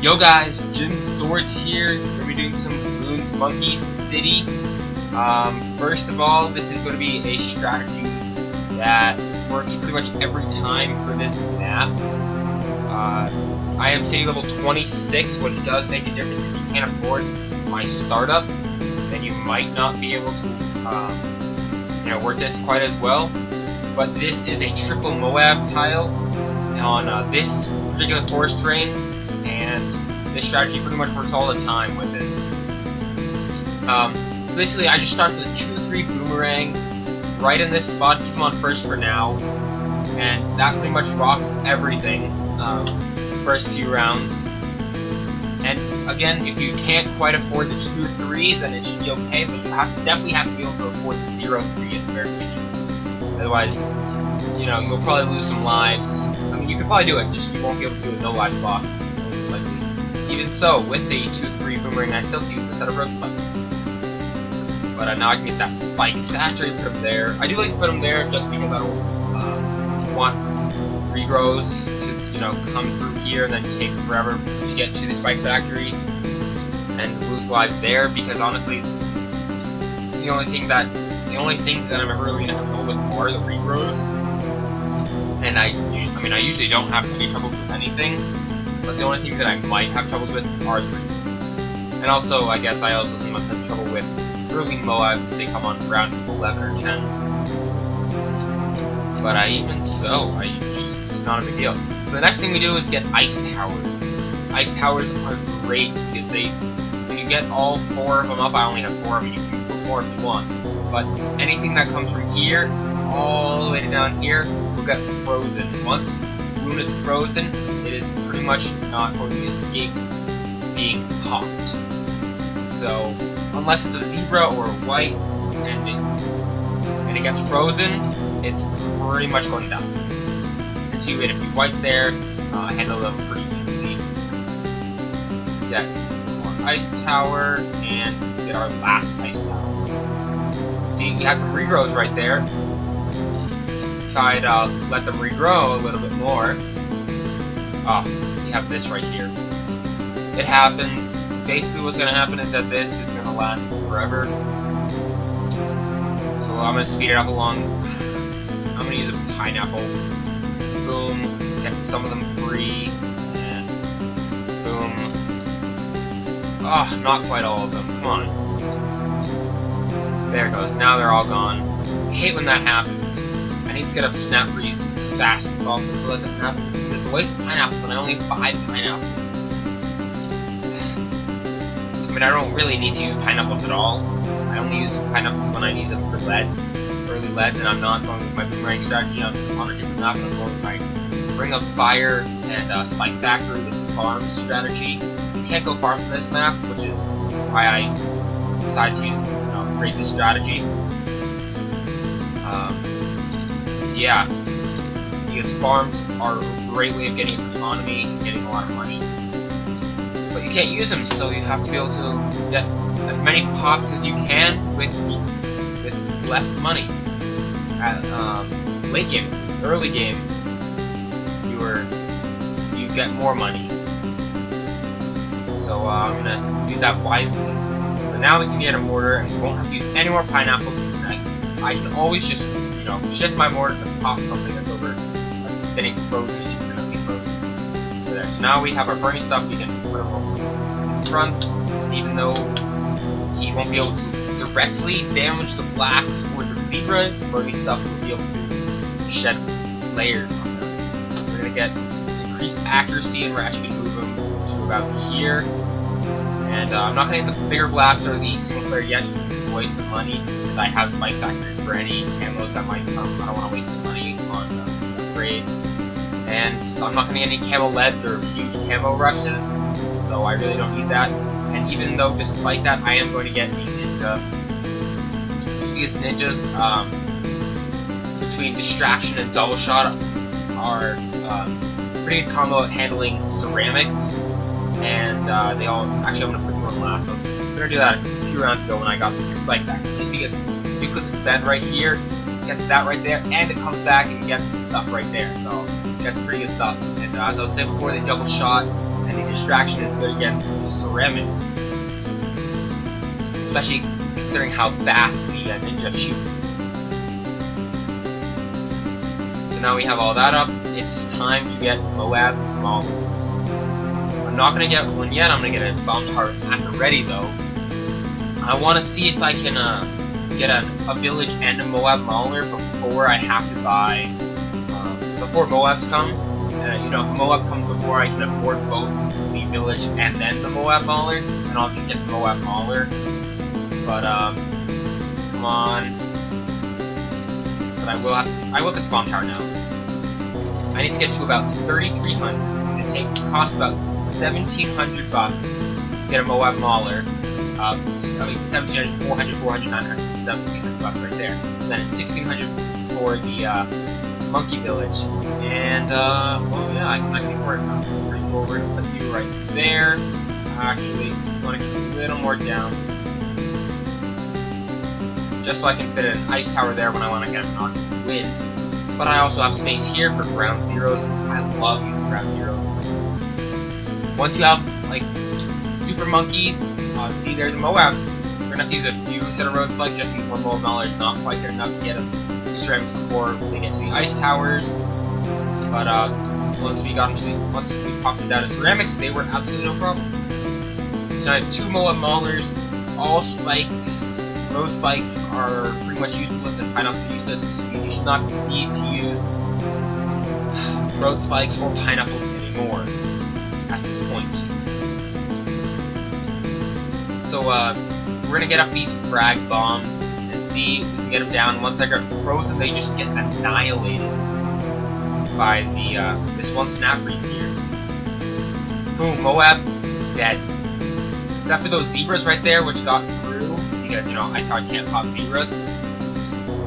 Yo guys, JinSwords here. We're gonna be doing some Bloons Monkey City. First of all, this is going to be a strategy that works pretty much every time for this map. I am city level 26, which does make a difference. If you can't afford my startup, then you might not be able to work this quite as well. But this is a triple MOAB tile on this particular forest terrain, and this strategy pretty much works all the time with it. So basically, I just start with a 2-3 boomerang right in this spot, keep them on first for now, and that pretty much rocks everything first few rounds. And again, if you can't quite afford the 2-3, then it should be okay, but you definitely have to be able to afford the 0-3 at the very beginning. Otherwise, you'll probably lose some lives. I mean, you could probably do it, just you won't be able to do it no lives lost, most likely. Even so, with the 2-3 boomerang, I still use a set of road spikes. But now I can get that spike factory, put them there. I do like to put them there just because I don't want regrows to, come through here and then take forever to get to the spike factory and lose lives there, because honestly, the only things that I'm ever really gonna have trouble with are the regrows. And I usually don't have any trouble with anything, but the only things that I might have trouble with are the regrows. And also, I guess I also sometimes have trouble with early MOABs if they come on round 11 or 10. But even so, it's not a big deal. So the next thing we do is get ice towers. Ice towers are great because when you get all 4 of them up, I only have 4 of them, you can put more if you want. But anything that comes from here all the way to down here will get frozen. Once Bloon is frozen, it is pretty much not going to escape being popped. So unless it's a zebra or a white and it gets frozen, it's pretty much going to die. Until you get a few whites there, handle them pretty easily. Let's get more ice tower and get our last ice tower. See, you had some regrows right there. Try to let them regrow a little bit more. You have this right here. It happens. Basically what's going to happen is that this is going to last forever. So I'm going to speed it up along. I'm going to use a pineapple. Boom. Get some of them free. And boom. Not quite all of them. Come on. There it goes. Now they're all gone. I hate when that happens. I need to get up snap freeze as fast as possible so that doesn't happen. It's a waste of pineapples and I only have 5 pineapples. I don't really need to use pineapples at all. I only use pineapples when I need them for leads, early leads, and I'm not going with my boomerang strategy. I'm on a different map, and I'm going with my Ring of Fire and Spike Factory with farms strategy. You can't go farms in this map, which is why I decided to use, create this strategy. Yeah, because farms are a great way of getting economy and getting a lot of money. But you can't use them, so you have to be able to get as many pops as you can with less money. At late game, early game, you get more money. So I'm gonna use that wisely. So now we can get a mortar, and we won't have to use any more pineapples. I can always just shift my mortar to pop something that's getting frozen infinitely frozen. There. So now we have our burning stuff. We can put him in front, even though he won't be able to directly damage the blacks or the zebras. Burning stuff will be able to shed layers on them. We're gonna get increased accuracy, and we're actually gonna move him to about here. And I'm not gonna get the bigger blast or the single player yet, just because it's a waste of money. Because I have Spike Factory for any camos that might come. I don't want to waste the money on upgrade. And I'm not going to get any camo leads or huge camo rushes, so I really don't need that. And even though, despite that, I am going to get the ninja. Because ninjas, between distraction and double shot, are pretty good combo at handling ceramics. And they all, actually I'm going to put them on last. I was going to do that a few rounds ago when I got the spike back. Just because if you put this bend right here, get that right there, and it comes back and gets stuff right there. So that's pretty good stuff. And as I was saying before, they double shot, and think distraction is good against ceramics, especially considering how fast the ninja shoots. So now we have all that up. It's time to get MOAB Maulers. I'm not gonna get one yet. I'm gonna get a bomb tower at the ready though. I want to see if I can get a village and a MOAB Mauler before I have to buy, before MOABs come. You know, if MOAB comes before I can afford both the village and then the MOAB Mauler, and I'll just get the MOAB Mauler. But come on. But I will get the bomb tower now. I need to get to about 3,300. It costs about 1,700 bucks to get a MOAB Mauler. I mean, 1,700, 400, 400, 900, 1,700 bucks right there. And then it's 1,600 for the monkey village. And well, yeah, I can afford it now. So pretty cool. We're gonna put you right there. Actually, I want to get a little more down, just so I can fit an ice tower there when I want to get an Aoki wind. But I also have space here for ground zeros. I love using ground zeros. Once you have like super monkeys, see there's a MOAB. We're gonna have to use a few set of road spikes just because one MOAB Mauler is not quite good enough to get the ceramics before they get to the ice towers. But once we popped it down to ceramics, they were absolutely no problem. So I have 2 MOAB Maulers, all spikes. Road spikes are pretty much useless and pineapples are useless. You should not need to use road spikes or pineapples anymore at this point. So we're gonna get up these frag bombs and see if we can get them down. Once they get frozen, they just get annihilated by the this one snap freeze here. Boom, MOAB dead. Except for those zebras right there, which got through because, you know, I thought I can't pop zebras.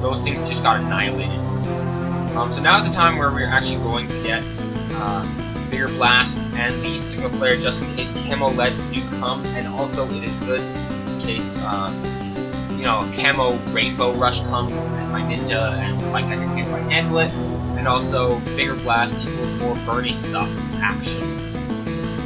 Those things just got annihilated. So now is the time where we're actually going to get bigger blasts and the single flare just in case camo leads do come, and also it is good in case you know, camo rainbow rush comes and my ninja and spike I can quite handle it, and also bigger blast equals more burny stuff action.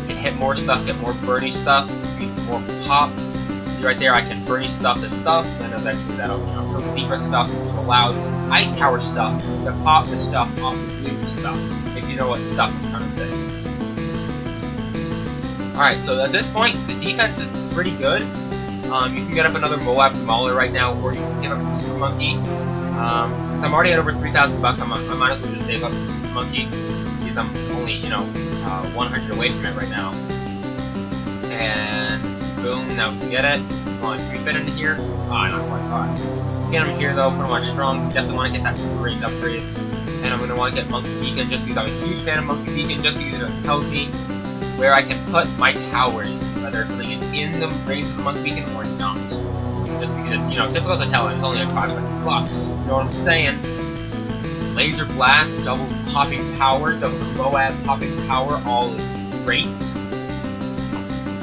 You can hit more stuff, get more burny stuff, means more pops. See right there, I can burny stuff the stuff, and eventually that'll, you know, kill zebra stuff, which allows ice tower stuff to pop the stuff off the blue stuff. If you know what stuff I'm trying to say. Alright, so at this point, the defense is pretty good. You can get up another MOAB Mauler right now, or you can save up the Super Monkey. Since I'm already at over 3,000 bucks, I might as well just save up the Super Monkey, because I'm only, you know, 100 away from it right now. And boom, now we can get it. Come on, can we fit into here? Ah, not quite. Alright. Get him here though, put him on strong. Definitely want to get that super range upgrade. And I'm going to want to get Monkey Beacon just because I'm a huge fan of Monkey Beacon, just because it tells me where I can put my towers, whether something is in the range of the Monkey Beacon or not. Just because it's, you know, difficult to tell, and it's only like 500 bucks. You know what I'm saying? Laser Blast, double popping power, double MOAB popping power, all is great.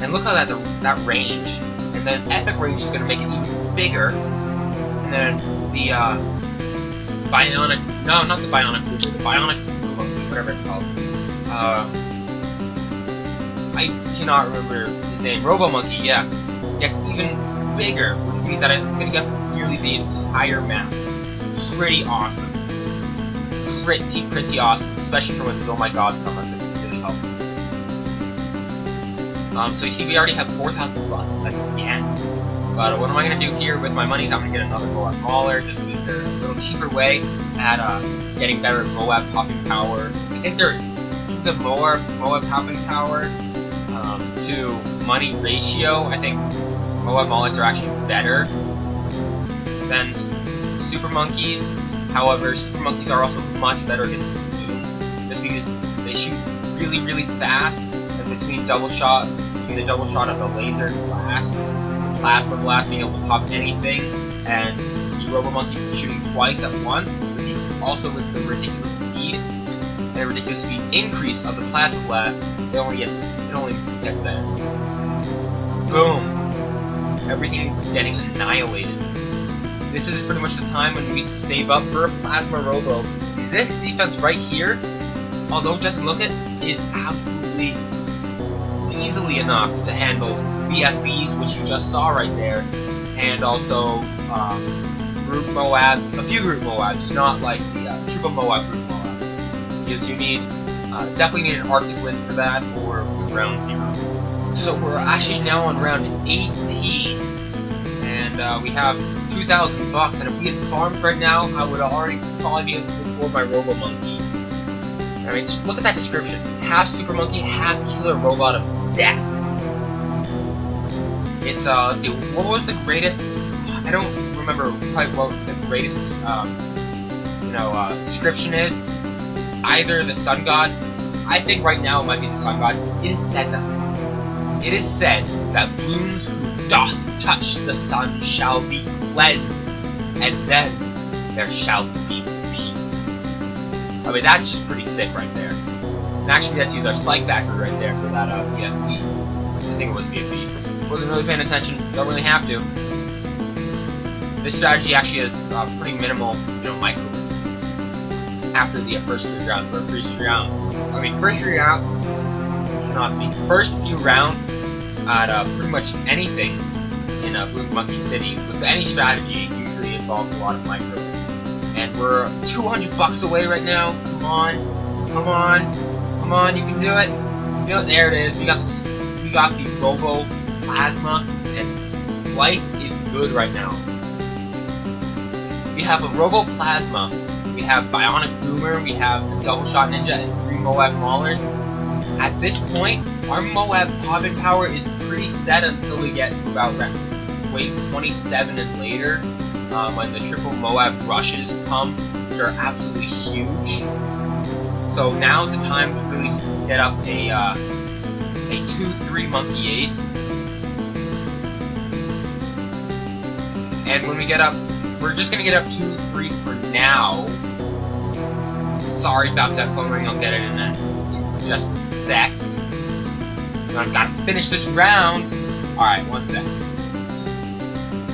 And look how that range. And then Epic range is going to make it even bigger. And then the Bionic, no, not the Bionic Booster, the Bionic Super Monkey, whatever it's called. I cannot remember his name. Robo Monkey, yeah, gets even bigger, which means that it's going to get nearly the entire map. It's pretty awesome. Pretty awesome, especially for when the Oh My Gods come up. It's really helpful. So you see, we already have 4,000 bucks again. But what am I going to do here with my money is I'm going to get another MOAB Mauler, just because they're a little cheaper way at getting better MOAB popping power. I think they're the MOAB popping power to money ratio. I think MOAB Maulers are actually better than Super Monkeys. However, Super Monkeys are also much better against balloons, just because they shoot really, really fast, and between the double shot of the laser blast, the plasma blast being able to pop anything, and the Robo Monkey shooting twice at once, also with the ridiculous speed, and a ridiculous speed increase of the plasma blast, it only gets better. So boom! Everything's getting annihilated. This is pretty much the time when we save up for a Plasma Robo. This defense right here, although it doesn't look it, is absolutely easily enough to handle BFBs, which you just saw right there, and also group MOABs, a few group MOABs, not like the triple MOAB group MOABs, because you need definitely need an Arctic Wind for that, or with round 0. So we're actually now on round 18, and we have 2,000 bucks, and if we had farms right now, I would already probably be able to afford my Robo Monkey. I mean, just look at that description. Half Super Monkey, half Killer Robot of Death. It's, let's see, what was the greatest, I don't remember quite what the greatest, description is. It's either the Sun God, I think right now it might be the Sun God. It is said that bloons who doth touch the sun shall be cleansed, and then there shall be peace. I mean, that's just pretty sick right there. And actually, let's use our spike factor right there for that BFB. I think it was BFB. Wasn't really paying attention. Don't really have to. This strategy actually is pretty minimal, micro. After the first 3 rounds, or first 3 rounds. I mean, first 3 rounds. Cannot speak. First few rounds at pretty much anything in Blue Monkey City with any strategy usually involves a lot of micro. And we're 200 bucks away right now. Come on, come on, come on! You can do it. There it is. We got this. We got the Robo Plasma, and life is good right now. We have a Robo Plasma. We have Bionic Boomer. We have the Double Shot Ninja and 3 Moab Maulers. At this point, our Moab Poppin' Power is pretty set until we get to about wave 27 and later, when the triple Moab rushes come, which are absolutely huge. So now's the time to really get up a 2-3 Monkey Ace. And when we get up, we're just gonna get up 2-3 for now. Sorry about that phone ring, I'll get it in just a sec. I've got to finish this round. Alright, 1 sec.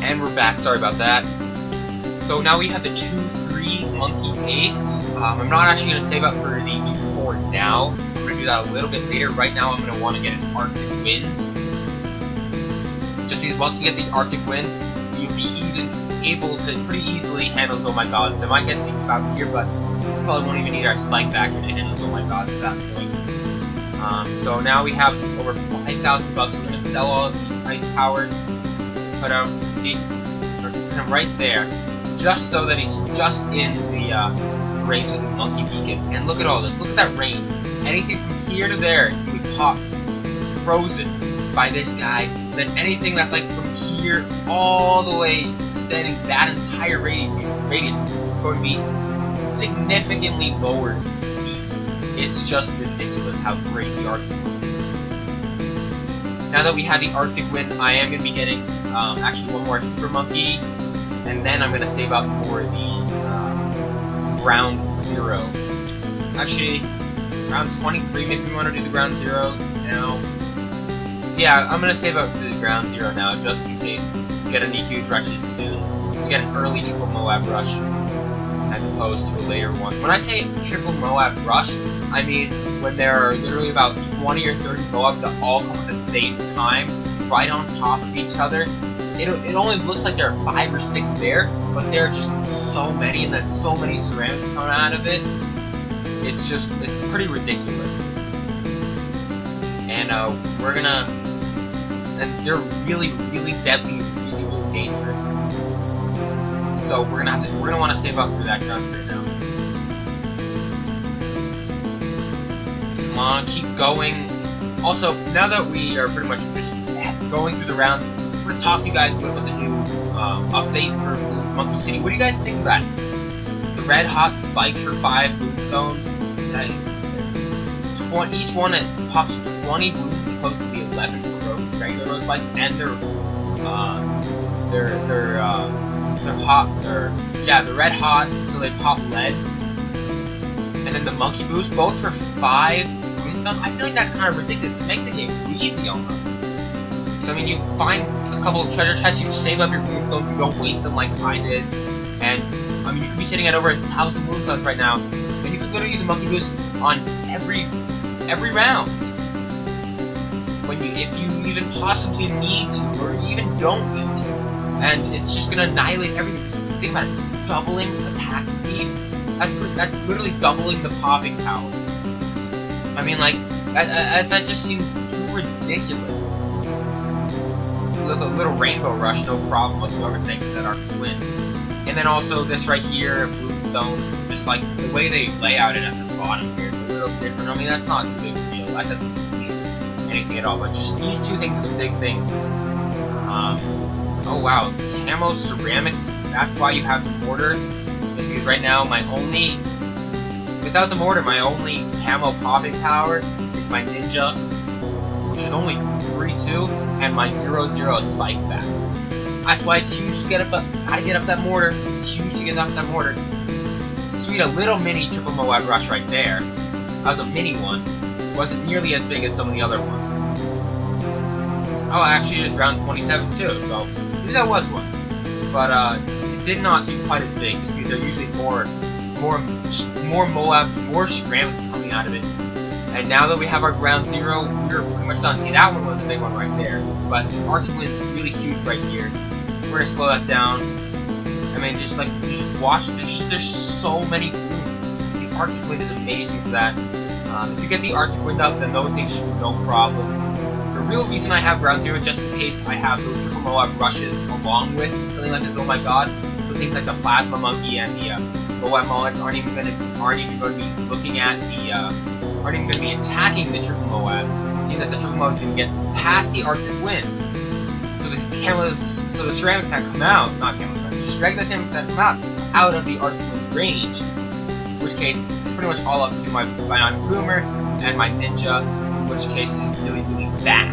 And we're back, sorry about that. So now we have the 2-3 Monkey Ace. I'm not actually going to save up for the 2-4 now. I'm going to do that a little bit later. Right now I'm going to want to get an Arctic Wind. Just because once we get the Arctic Wind, you'll be able to pretty easily handle Oh My God. They might get to about here, but we probably won't even need our spike factor to handle Oh My God at that point. So now we have over 5,000 bucks. We're gonna sell all of these ice towers. Put him, see, put him right there, just so that he's just in the range of the Monkey Beacon. And look at all this. Look at that range. Anything from here to there is gonna be popped, frozen by this guy. Then anything that's like from here all the way, extending that entire radius is going to be significantly lowered in speed. It's just ridiculous how great the Arctic Wind is. Now that we have the Arctic Wind, I am going to be getting actually 1 more Super Monkey, and then I'm going to save up for the Ground 0. Actually, round 23, maybe we want to do the Ground 0 now. Yeah, I'm going to save up for the Ground 0 now, just in case we get any huge rushes soon. We get an early triple Moab rush, as opposed to a later one. When I say triple Moab rush, I mean when there are literally about 20 or 30 Moabs that all come at the same time, right on top of each other. It only looks like there are 5 or 6 there, but there are just so many, and then so many ceramics coming out of it. It's pretty ridiculous. And we're gonna, and they're really, really deadly, really, really dangerous. So we're gonna want to save up for that ground right now. Come on, keep going. Also, now that we are pretty much just going through the rounds, we're gonna talk to you guys a little about the new update for Bloons Monkey City. What do you guys think of that? The red hot spikes for 5 Bloonstones. Each one it pops 20 Bloons as opposed to the 11 for regular rose spikes, and they're hot. They're red hot, so they pop lead. And then the monkey boost, both for 5 Bloonstones. I feel like that's kind of ridiculous. It makes the game too easy almost. So I mean, you find a couple of treasure chests, you save up your Bloonstones, you don't waste them like I did. And I mean, you could be sitting at over 1,000 Bloonstones right now, and you could literally use a monkey boost on every round. if you even possibly need to, or even don't need to, and it's just gonna annihilate everything. Just think about it, doubling attack speed. That's literally doubling the popping power. I mean, like that just seems too ridiculous. A little rainbow rush, no problem whatsoever, thanks to that arc wind. And then also this right here, Bloomstones, just like the way they lay out it at the bottom here, it's a little different. I mean, that's not too big of a deal. That doesn't mean anything at all, but just these two things are the big things. Oh wow, camo ceramics, that's why you have the mortar. Just because right now without the mortar, my only camo popping power is my ninja, which is only 3-2, and my 0-0 spike back. That's why it's huge to get up. Gotta get up that mortar. It's huge to get up that mortar. So we had a little mini triple MOAB rush right there. That was a mini one. It wasn't nearly as big as some of the other ones. Oh, actually, it's round 27 too. So maybe that was one. But it did not seem quite as big, just because there's usually more MOAB, more ceramics coming out of it. And now that we have our ground zero, we're pretty much done. See, that one was a big one right there. But the Arctic Wind's really huge right here. We're gonna slow that down. I mean, just watch. There's so many blooms. The Arctic Wind is amazing for that. If you get the Arctic Wind up, then those things should be no problem. The real reason I have ground zero, just in case I have those triple MOAB rushes along with something like this. Oh my god! So things like the Plasma Monkey and the MOAB Mullets aren't even going to be looking at the. Aren't even going to be attacking the triple MOABs. It means that the triple MOABs can get past the Arctic Wind. So the ceramics that come out, not camos, just regular ceramics that come out of the Arctic Wind's range. In which case, it's pretty much all up to my Bionic Boomer and my Ninja, in which case is really, really bad.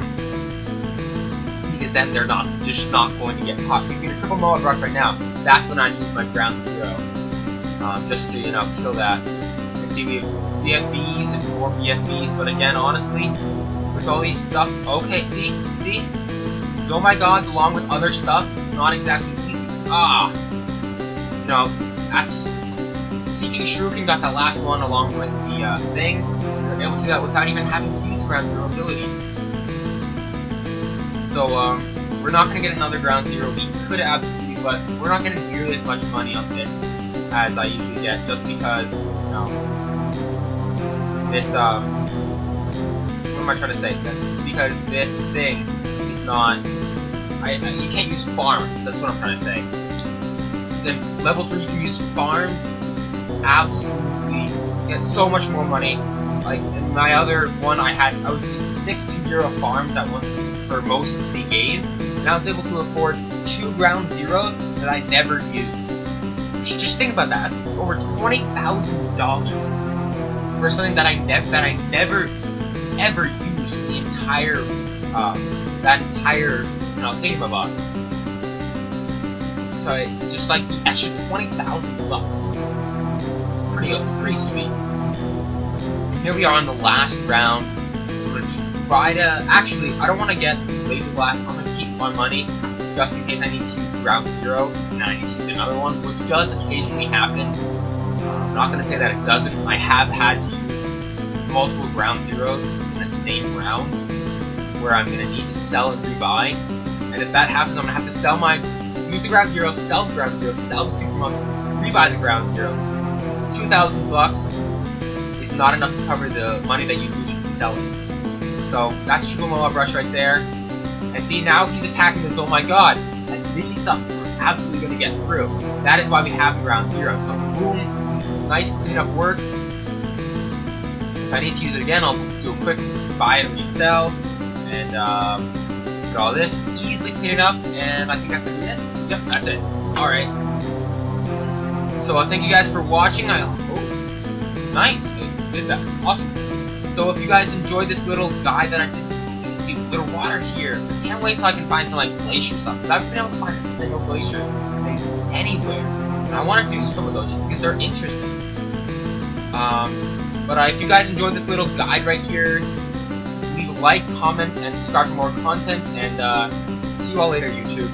Because then they're just not going to get popped. So if you get a triple MOAB rush right now, that's when I use my ground zero. Just to, kill that. You can see we have BFBs and more BFBs, but again, honestly, with all these stuff, okay, see? Oh my gods, along with other stuff, it's not exactly easy. That's Seeking Shuriken got that last one along with the thing. You're able to do that without even having to use ground zero ability. So, we're not gonna get another ground zero. We could absolutely, but we're not getting nearly as much money on this as I usually get, just because, this, what am I trying to say? Because this thing is not, you can't use farms, that's what I'm trying to say. The levels where you can use farms is absolutely, you get so much more money. Like, in my other one I was using 620 farms at once for most of the game, and I was able to afford 2 ground zeros that I never used. Just think about that, that's over $20,000 for something that I never ever used the entire that entire thingamabob. So it's just like the extra $20,000. It's pretty sweet. And here we are on the last round. I'm gonna try to actually I don't want to get laser blast. I'm gonna keep my money just in case I need to use ground zero and I need to use another one, which does occasionally happen. I'm not gonna say that it doesn't. I have had to use multiple ground zeros in the same round where I'm gonna need to sell and rebuy. And if that happens, I'm gonna have to use the ground zero, sell the ground zero, sell the super monk, rebuy the ground zero. It's $2,000 is not enough to cover the money that you lose from selling. So that's triple MOAB rush right there. And see, now he's attacking this, oh my god, and these stuff are absolutely gonna get through. That is why we have the ground zero. So boom, nice cleanup work. If I need to use it again, I'll do a quick buy and resell, and get all this, easily clean it up, and I think that's gonna be it. Yep, that's it. Alright. So thank you guys for watching. Nice, they did that. Awesome. So if you guys enjoyed this little guide that I did, you can see a little water here. I can't wait till I can find some like glacier stuff, because I haven't been able to find a single glacier thing anywhere. And I want to do some of those because they're interesting. But if you guys enjoyed this little guide right here, leave a like, comment, and subscribe for more content, and see you all later, YouTube.